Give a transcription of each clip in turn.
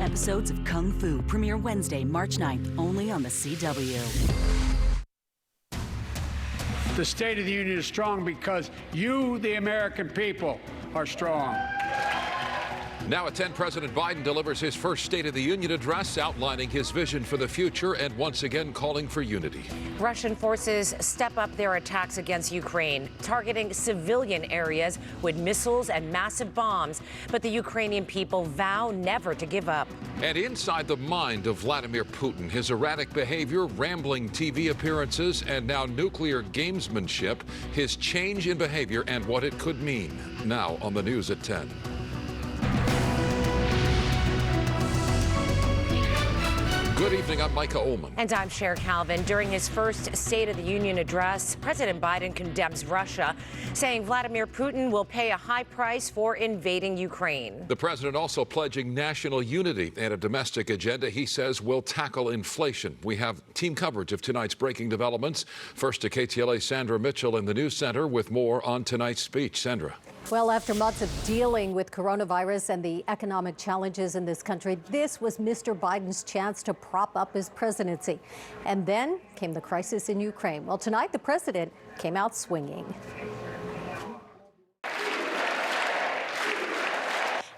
episodes of Kung Fu premiere Wednesday, March 9th, only on the CW. The State of the Union is strong because you, the American people, are strong. Now at 10, President Biden delivers his first State of the Union address, outlining his vision for the future and once again calling for unity. Russian forces step up their attacks against Ukraine, targeting civilian areas with missiles and massive bombs. But the Ukrainian people vow never to give up. And inside the mind of Vladimir Putin, his erratic behavior, rambling TV appearances, and now nuclear gamesmanship, his change in behavior and what it could mean. Now on the news at 10. Good evening, I'm Micah Ullman. And I'm Cher Calvin. During his first State of the Union address, President Biden condemns Russia, saying Vladimir Putin will pay a high price for invading Ukraine. The president also pledging national unity and a domestic agenda he says will tackle inflation. We have team coverage of tonight's breaking developments. First to KTLA's Sandra Mitchell in the News Center with more on tonight's speech. Sandra. Well, after months of dealing with coronavirus and the economic challenges in this country, this was Mr. Biden's chance to prop up his presidency. And then came the crisis in Ukraine. Well, tonight the president came out swinging.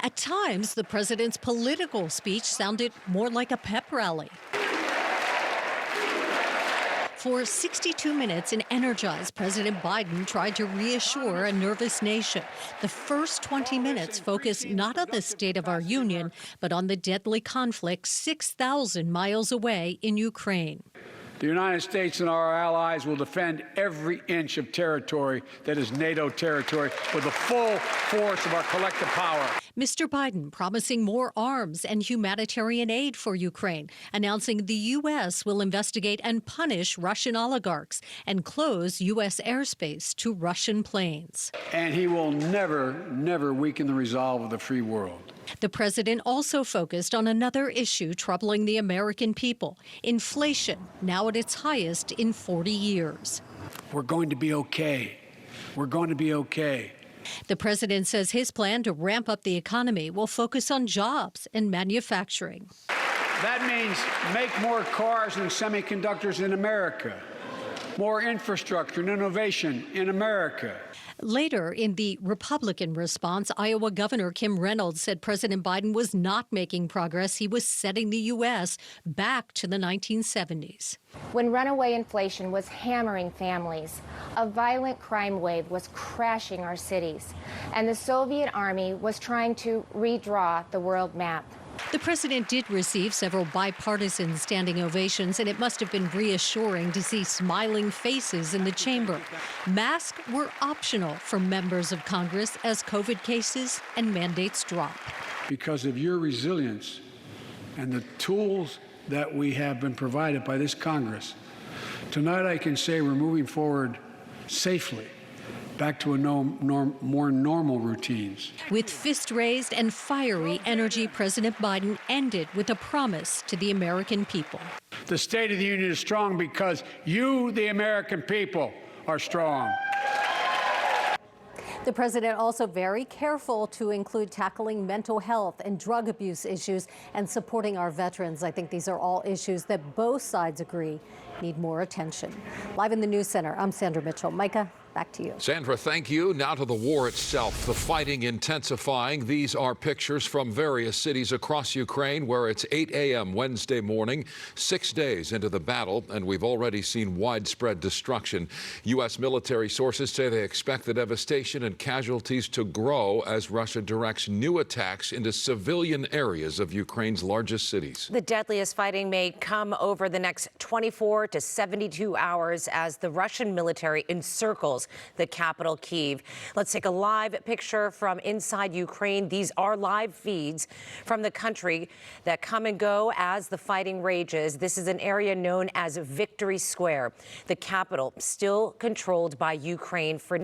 At times, the president's political speech sounded more like a pep rally. For 62 minutes, an energized President Biden tried to reassure a nervous nation. The first 20 minutes focused not on the state of our union, but on the deadly conflict 6,000 miles away in Ukraine. The United States and our allies will defend every inch of territory that is NATO territory with the full force of our collective power. Mr. Biden promising more arms and humanitarian aid for Ukraine, announcing the U.S. will investigate and punish Russian oligarchs and close U.S. airspace to Russian planes. And he will never weaken the resolve of the free world. The president also focused on another issue troubling the American people, inflation, now at its highest in 40 years. We're going to be okay. We're going to be okay. The president says his plan to ramp up the economy will focus on jobs and manufacturing. That means make more cars and semiconductors in America, more infrastructure and innovation in America. Later, in the Republican response, Iowa Governor Kim Reynolds said President Biden was not making progress. He was setting the U.S. back to the 1970s. When runaway inflation was hammering families, a violent crime wave was crashing our cities, and the Soviet Army was trying to redraw the world map. The president did receive several bipartisan standing ovations, and it must have been reassuring to see smiling faces in the chamber. Masks were optional for members of Congress as COVID cases and mandates drop. Because of your resilience and the tools that we have been provided by this Congress, tonight I can say we're moving forward safely back to more normal routines. With fist raised and fiery energy, President Biden ended with a promise to the American people. The State of the Union is strong because you, the American people, are strong. The president also very careful to include tackling mental health and drug abuse issues and supporting our veterans. I think these are all issues that both sides agree need more attention. Live in the News Center, I'm Sandra Mitchell. Micah, back to you. Sandra, thank you. Now to the war itself, the fighting intensifying. These are pictures from various cities across Ukraine where it's 8 a.m. Wednesday morning, 6 days into the battle, and we've already seen widespread destruction. U.S. military sources say they expect the devastation and casualties to grow as Russia directs new attacks into civilian areas of Ukraine's largest cities. The deadliest fighting may come over the next 24 to 72 hours as the Russian military encircles the capital, Kyiv. Let's take a live picture from inside Ukraine. These are live feeds from the country that come and go as the fighting rages. This is an area known as Victory Square, the capital still controlled by Ukraine for